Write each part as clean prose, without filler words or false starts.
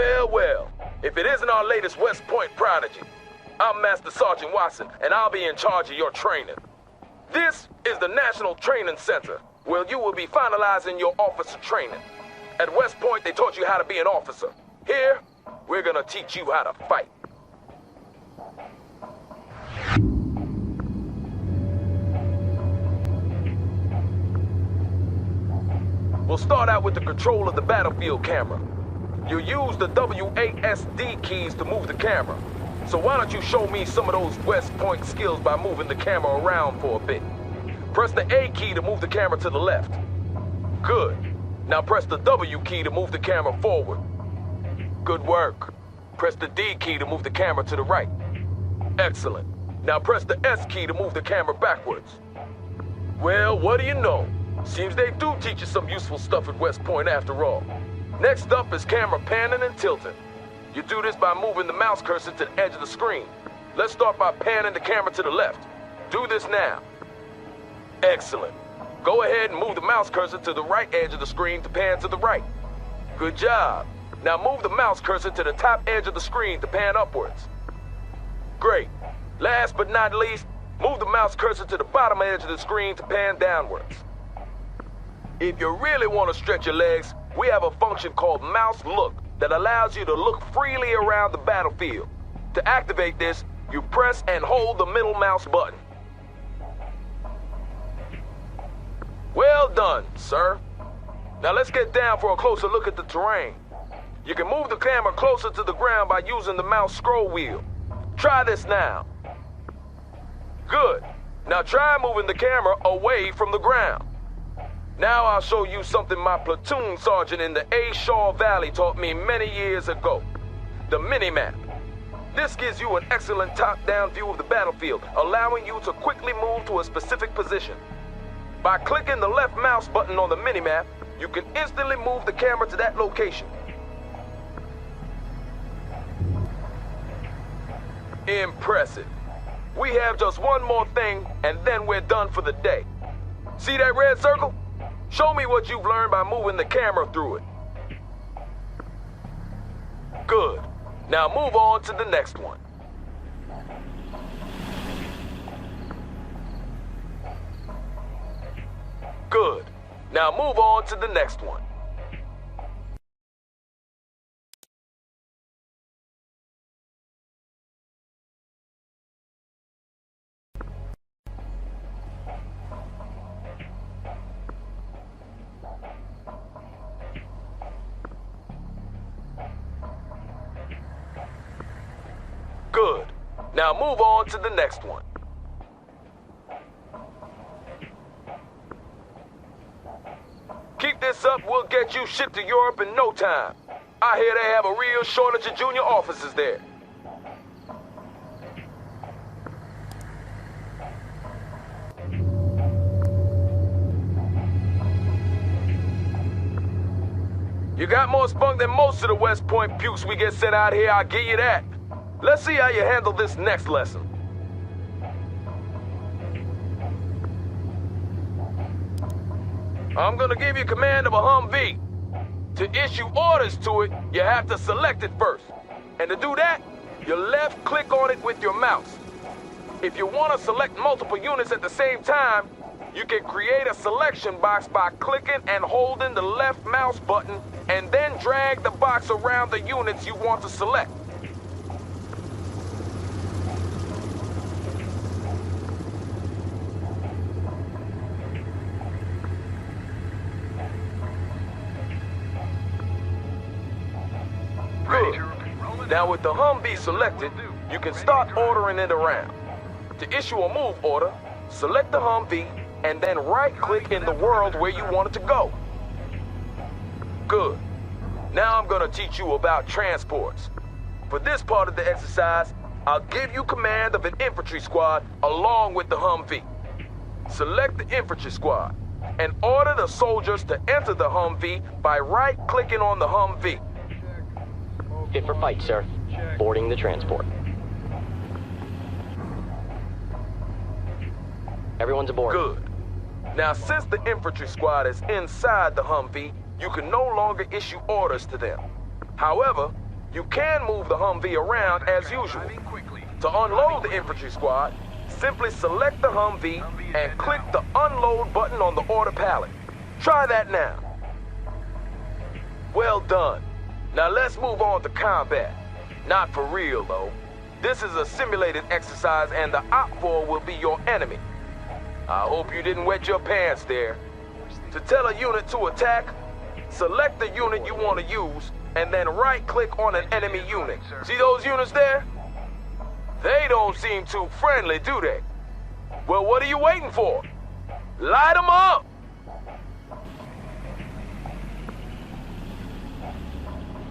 Well, well, if it isn't our latest West Point prodigy, I'm Master Sergeant Watson, and I'll be in charge of your training. This is the National Training Center, where you will be finalizing your officer training. At West Point, they taught you how to be an officer. Here, we're gonna teach you how to fight. We'll start out with the control of the battlefield camera. You use the WASD keys to move the camera. So why don't you show me some of those West Point skills by moving the camera around for a bit. Press the A key to move the camera to the left. Good. Now press the W key to move the camera forward. Good work. Press the D key to move the camera to the right. Excellent. Now press the S key to move the camera backwards. Well, what do you know? Seems they do teach you some useful stuff at West Point after all. Next up is camera panning and tilting. You do this by moving the mouse cursor to the edge of the screen. Let's start by panning the camera to the left. Do this now. Excellent. Go ahead and move the mouse cursor to the right edge of the screen to pan to the right. Good job. Now move the mouse cursor to the top edge of the screen to pan upwards. Great. Last but not least, move the mouse cursor to the bottom edge of the screen to pan downwards. If you really want to stretch your legs, we have a function called Mouse Look that allows you to look freely around the battlefield. To activate this, you press and hold the middle mouse button. Well done, sir. Now let's get down for a closer look at the terrain. You can move the camera closer to the ground by using the mouse scroll wheel. Try this now. Good. Now try moving the camera away from the ground. Now I'll show you something my platoon sergeant in the A. Shaw Valley taught me many years ago. The mini-map. This gives you an excellent top-down view of the battlefield, allowing you to quickly move to a specific position. By clicking the left mouse button on the mini-map, you can instantly move the camera to that location. Impressive. We have just one more thing, and then we're done for the day. See that red circle? Show me what you've learned by moving the camera through it. Good. Now move on to the next one. Good. Now move on to the next one. Good. Now move on to the next one. Keep this up, we'll get you shipped to Europe in no time. I hear they have a real shortage of junior officers there. You got more spunk than most of the West Point pukes we get sent out here, I'll give you that. Let's see how you handle this next lesson. I'm gonna give you command of a Humvee. To issue orders to it, you have to select it first. And to do that, you left click on it with your mouse. If you want to select multiple units at the same time, you can create a selection box by clicking and holding the left mouse button and then drag the box around the units you want to select. Good. Now with the Humvee selected, you can start ordering it around. To issue a move order, select the Humvee and then right-click in the world where you want it to go. Good. Now I'm gonna teach you about transports. For this part of the exercise, I'll give you command of an infantry squad along with the Humvee. Select the infantry squad and order the soldiers to enter the Humvee by right-clicking on the Humvee. Fit for fight, sir. Boarding the transport. Everyone's aboard. Good. Now, since the infantry squad is inside the Humvee, you can no longer issue orders to them. However, You can move the Humvee around as usual. To unload the infantry squad, simply select the Humvee and click the unload button on the order pallet. Try that now. Well done. Now let's move on to combat. Not for real though. This is a simulated exercise and the OPFOR will be your enemy. I hope you didn't wet your pants there. To tell a unit to attack, select the unit you want to use and then right-click on an enemy unit. See those units there? They don't seem too friendly, do they? Well, what are you waiting for? Light them up!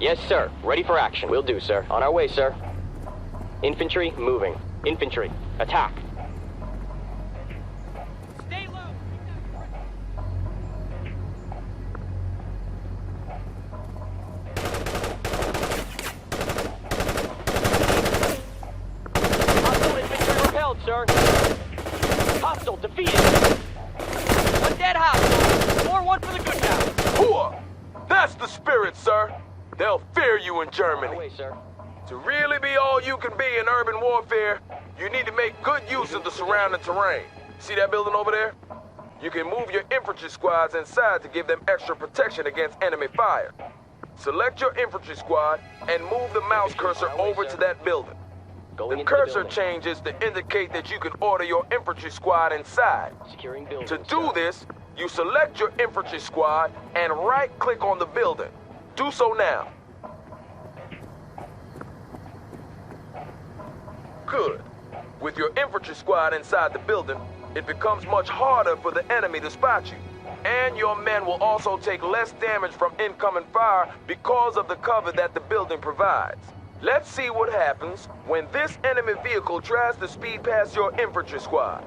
Yes, sir. Ready for action. Will do, sir. On our way, sir. Infantry, moving. Infantry, attack. Stay low! Hostile infantry repelled, sir. Hostile defeated. One dead hostile. More one for the good guys. Hooah! That's the spirit, sir. They'll fear you in On our Germany. way, sir. To really be all you can be in urban warfare, you need to make good use of the surrounding terrain. See that building over there? You can move your infantry squads inside to give them extra protection against enemy fire. Select your infantry squad and move the mouse cursor over to that building. Going The into the cursor building. changes to indicate that you can order your infantry squad inside. Securing building, To do sir. this, you select your infantry squad and right-click on the building. Do so now. Good. With your infantry squad inside the building, it becomes much harder for the enemy to spot you. And your men will also take less damage from incoming fire because of the cover that the building provides. Let's see what happens when this enemy vehicle tries to speed past your infantry squad.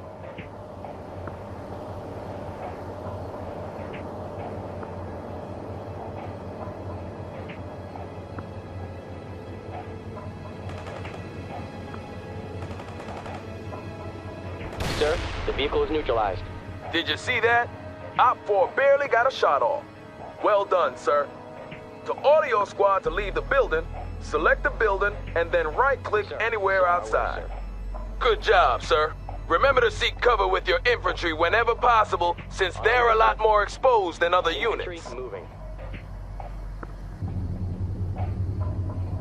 Sir, the vehicle is neutralized. Did you see that? OPFOR barely got a shot off. Well done, sir. To order your squad to leave the building, select the building and then right-click Sir, anywhere sir, on our way, outside. sir. Good job, sir. Remember to seek cover with your infantry whenever possible, since they're a lot more exposed than other Infantry, units. moving.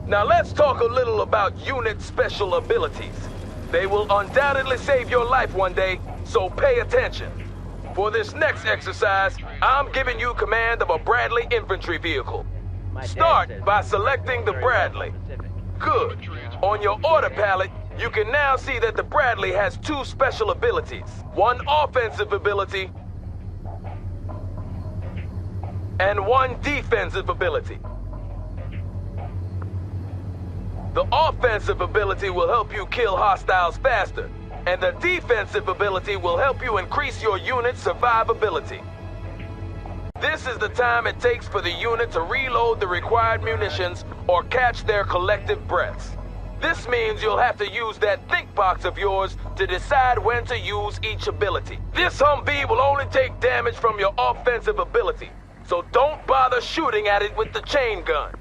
Now let's talk a little about unit special abilities. They will undoubtedly save your life one day, so pay attention. For this next exercise, I'm giving you command of a Bradley infantry vehicle. Start by selecting the Bradley. Good. On your order palette, you can now see that the Bradley has two special abilities. One offensive ability and one defensive ability. The offensive ability will help you kill hostiles faster, and the defensive ability will help you increase your unit's survivability. This is the time it takes for the unit to reload the required munitions or catch their collective breaths. This means you'll have to use that think box of yours to decide when to use each ability. This Humvee will only take damage from your offensive ability, so don't bother shooting at it with the chain gun.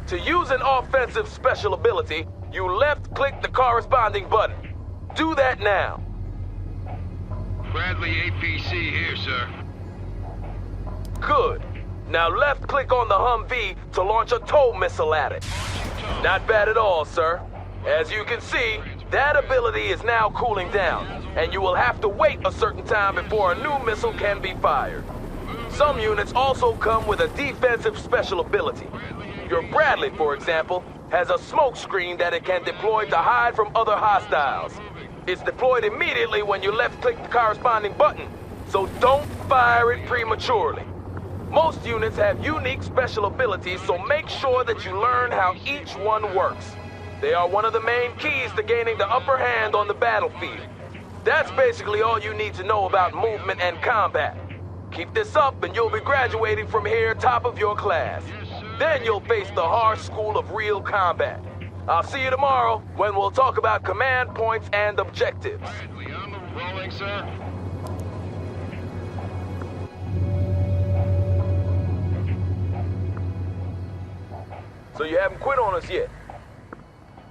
To use an offensive special ability, you left-click the corresponding button. Do that now. Bradley APC here, sir. Good. Now left-click on the Humvee to launch a tow missile at it. Not bad at all, sir. As you can see, that ability is now cooling down, and you will have to wait a certain time before a new missile can be fired. Some units also come with a defensive special ability. Your Bradley, for example, has a smoke screen that it can deploy to hide from other hostiles. It's deployed immediately when you left-click the corresponding button, so don't fire it prematurely. Most units have unique special abilities, so make sure that you learn how each one works. They are one of the main keys to gaining the upper hand on the battlefield. That's basically all you need to know about movement and combat. Keep this up and you'll be graduating from here top of your class. Then you'll face the harsh school of real combat. I'll see you tomorrow when we'll talk about command points and objectives. Bradley, on the rolling, sir. So you haven't quit on us yet.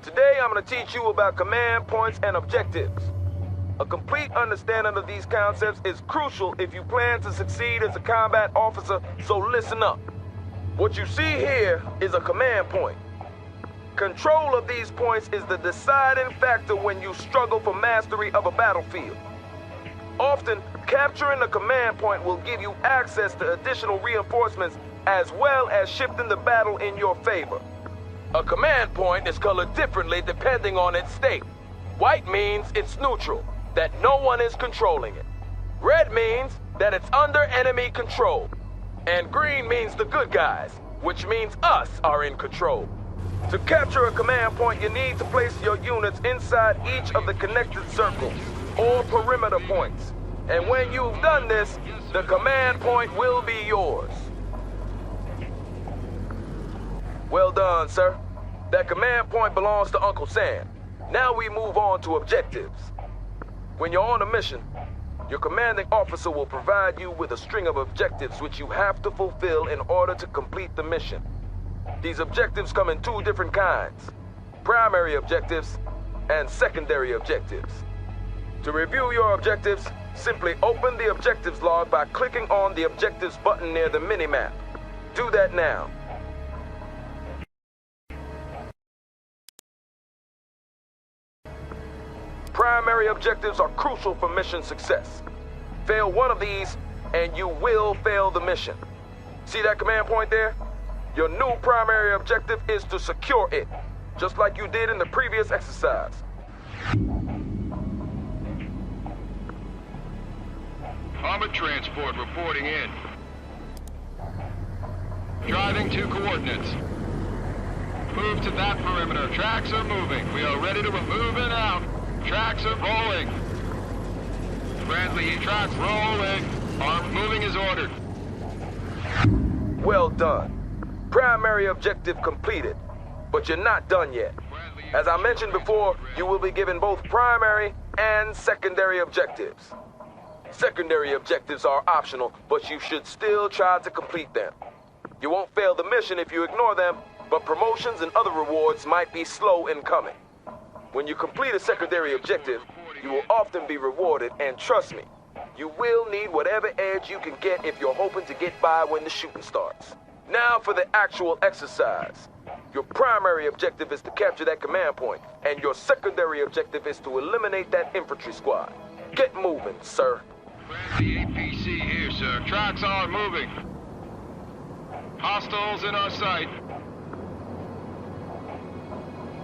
Today, I'm going to teach you about command points and objectives. A complete understanding of these concepts is crucial if you plan to succeed as a combat officer, so listen up. What you see here is a command point. Control of these points is the deciding factor when you struggle for mastery of a battlefield. Often, capturing a command point will give you access to additional reinforcements as well as shifting the battle in your favor. A command point is colored differently depending on its state. White means it's neutral, that no one is controlling it. Red means that it's under enemy control. And green means the good guys, which means us are in control. To capture a command point, you need to place your units inside each of the connected circles, or perimeter points. And when you've done this, the command point will be yours. Well done, sir. That command point belongs to Uncle Sam. Now we move on to objectives. When you're on a mission, your commanding officer will provide you with a string of objectives which you have to fulfill in order to complete the mission. These objectives come in two different kinds: primary objectives and secondary objectives. To review your objectives, simply open the objectives log by clicking on the objectives button near the minimap. Do that now. Primary objectives are crucial for mission success. Fail one of these, and you will fail the mission. See that command point there? Your new primary objective is to secure it, just like you did in the previous exercise. Armored transport reporting in. Driving to coordinates. Move to that perimeter. Tracks are moving. We are ready to move in out. Tracks are rolling. Friendly tracks rolling. Arm moving as ordered. Well done. Primary objective completed, but you're not done yet. As I mentioned before, you will be given both primary and secondary objectives. Secondary objectives are optional, but you should still try to complete them. You won't fail the mission if you ignore them, but promotions and other rewards might be slow in coming. When you complete a secondary objective, you will often be rewarded, and trust me, you will need whatever edge you can get if you're hoping to get by when the shooting starts. Now for the actual exercise. Your primary objective is to capture that command point, and your secondary objective is to eliminate that infantry squad. Get moving, sir. Friendly APC here, sir. Tracks are moving. Hostiles in our sight.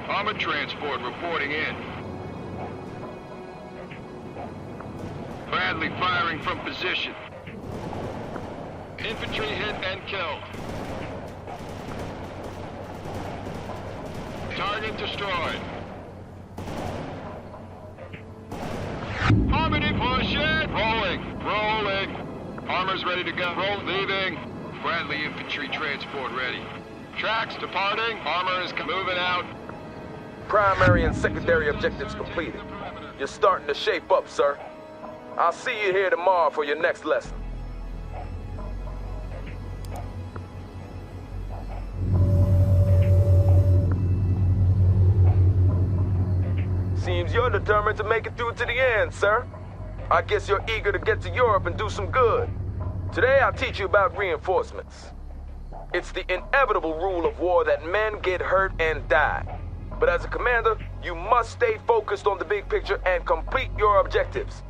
Armored transport reporting in. Bradley firing from position. Infantry hit and killed. Target destroyed. Harmony push it! Rolling. Armor's ready to go. Leaving. Bradley infantry transport ready. Tracks departing. Armor is moving out. Primary and secondary objectives completed. You're starting to shape up, sir. I'll see you here tomorrow for your next lesson. Seems you're determined to make it through to the end, sir. I guess you're eager to get to Europe and do some good. Today I'll teach you about reinforcements. It's the inevitable rule of war that men get hurt and die. But as a commander, you must stay focused on the big picture and complete your objectives.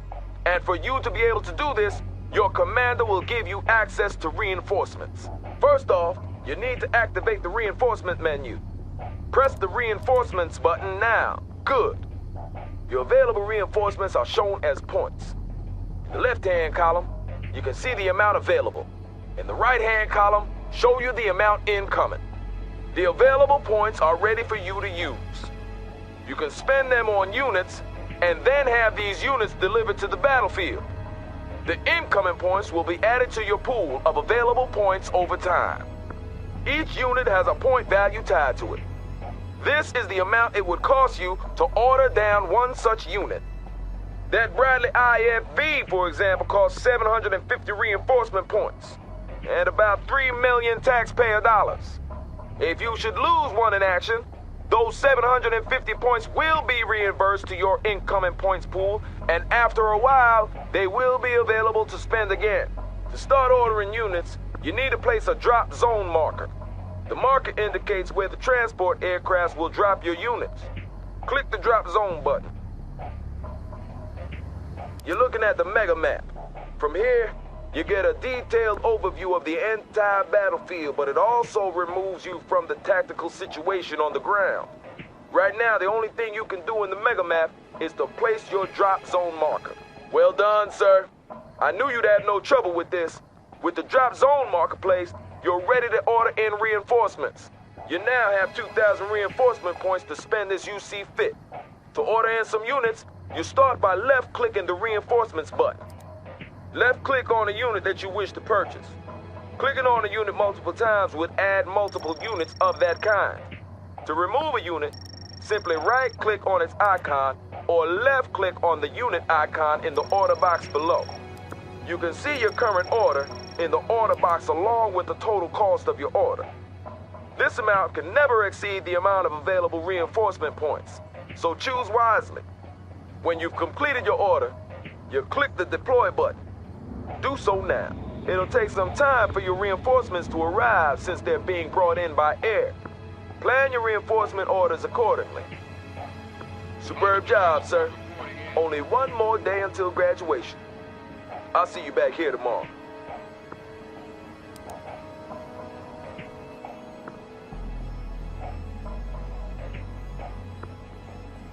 And for you to be able to do this, your commander will give you access to reinforcements. First off, you need to activate the reinforcement menu. Press the reinforcements button now. Good. Your available reinforcements are shown as points. In the left-hand column, you can see the amount available. In the right-hand column, show you the amount incoming. The available points are ready for you to use. You can spend them on units and then have these units delivered to the battlefield. The incoming points will be added to your pool of available points over time. Each unit has a point value tied to it. This is the amount it would cost you to order down one such unit. That Bradley IFV, for example, costs 750 reinforcement points and about 3 million taxpayer dollars. If you should lose one in action, those 750 points will be reimbursed to your incoming points pool, and after a while, they will be available to spend again. To start ordering units, you need to place a drop zone marker. The marker indicates where the transport aircrafts will drop your units. Click the drop zone button. You're looking at the mega map. From here, you get a detailed overview of the entire battlefield, but it also removes you from the tactical situation on the ground. Right now, the only thing you can do in the mega map is to place your drop zone marker. Well done, sir. I knew you'd have no trouble with this. With the drop zone marker placed, you're ready to order in reinforcements. You now have 2,000 reinforcement points to spend as you see fit. To order in some units, you start by left-clicking the reinforcements button. Left-click on a unit that you wish to purchase. Clicking on a unit multiple times would add multiple units of that kind. To remove a unit, simply right-click on its icon or left-click on the unit icon in the order box below. You can see your current order in the order box along with the total cost of your order. This amount can never exceed the amount of available reinforcement points, so choose wisely. When you've completed your order, you click the deploy button. Do so now. It'll take some time for your reinforcements to arrive since they're being brought in by air. Plan your reinforcement orders accordingly. Superb job, sir. Only one more day until graduation. I'll see you back here tomorrow.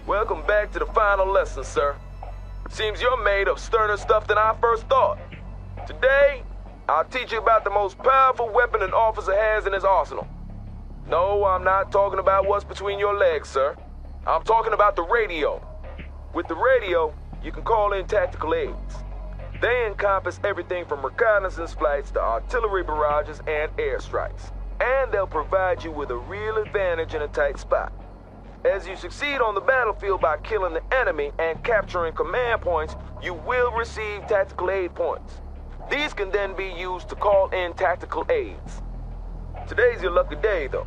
Welcome back to the final lesson, sir. Seems you're made of sterner stuff than I first thought. Today, I'll teach you about the most powerful weapon an officer has in his arsenal. No, I'm not talking about what's between your legs, sir. I'm talking about the radio. With the radio, you can call in tactical aids. They encompass everything from reconnaissance flights to artillery barrages and airstrikes. And they'll provide you with a real advantage in a tight spot. As you succeed on the battlefield by killing the enemy and capturing command points, you will receive tactical aid points. These can then be used to call in tactical aids. Today's your lucky day, though,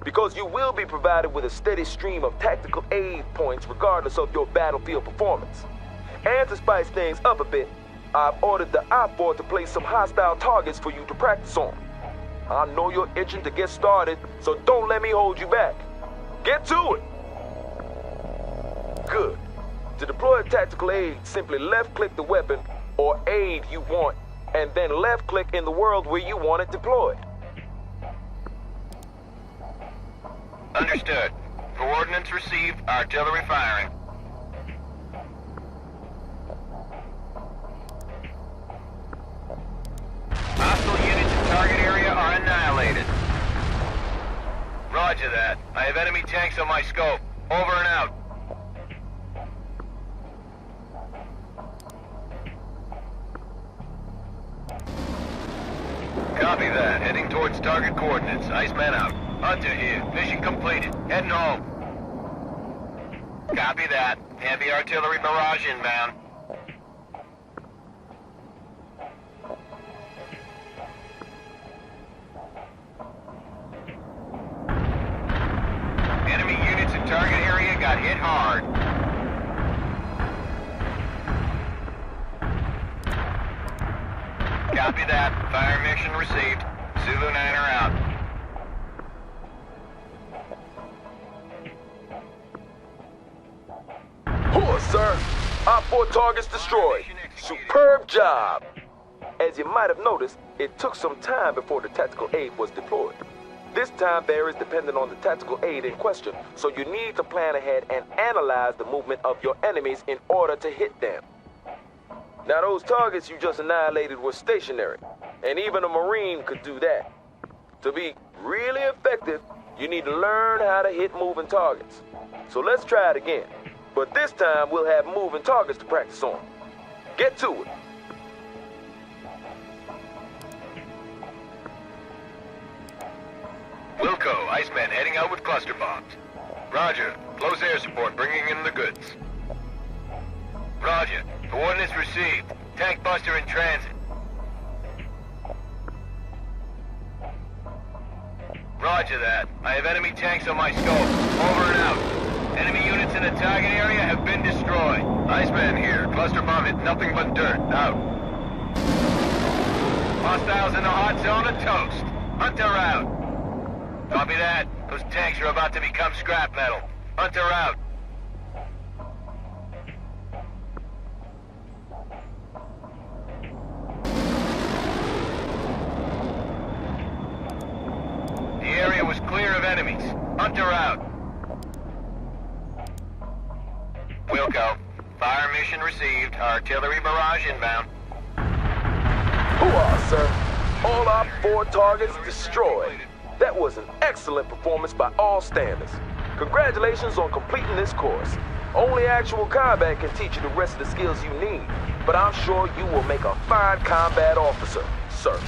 because you will be provided with a steady stream of tactical aid points regardless of your battlefield performance. And to spice things up a bit, I've ordered the I-4 to place some hostile targets for you to practice on. I know you're itching to get started, so don't let me hold you back. Get to it! Good. To deploy a tactical aid, simply left-click the weapon or aid you want, and then left-click in the world where you want it deployed. Understood. Coordinates received. Artillery firing. Hostile units in target area are annihilated. Roger that. I have enemy tanks on my scope. Over and out. Copy that. Heading towards target coordinates. Iceman out. Hunter here. Mission completed. Heading home. Copy that. Heavy artillery barrage inbound. Enemy units in target area got hit hard. Copy that. Fire mission received. Zulu 9 are out. Poor, sir. Op-4 targets destroyed. Superb job. As you might have noticed, it took some time before the tactical aid was deployed. This time varies depending on the tactical aid in question, so you need to plan ahead and analyze the movement of your enemies in order to hit them. Now those targets you just annihilated were stationary, and even a Marine could do that. To be really effective, you need to learn how to hit moving targets. So let's try it again, but this time we'll have moving targets to practice on. Get to it. Wilco, Iceman heading out with cluster bombs. Roger. Close air support bringing in the goods. Roger. Coordinates received. Tank buster in transit. Roger that. I have enemy tanks on my scope. Over and out. Enemy units in the target area have been destroyed. Iceman here. Cluster bomb hit nothing but dirt. Out. Hostiles in the hot zone are toast. Hunter out. Copy that. Those tanks are about to become scrap metal. Hunter out. The area was clear of enemies. Hunter out. Wilco. Fire mission received. Artillery barrage inbound. Hoo-ah, sir. All our 4 targets destroyed. That was an excellent performance by all standards. Congratulations on completing this course. Only actual combat can teach you the rest of the skills you need, but I'm sure you will make a fine combat officer, sir.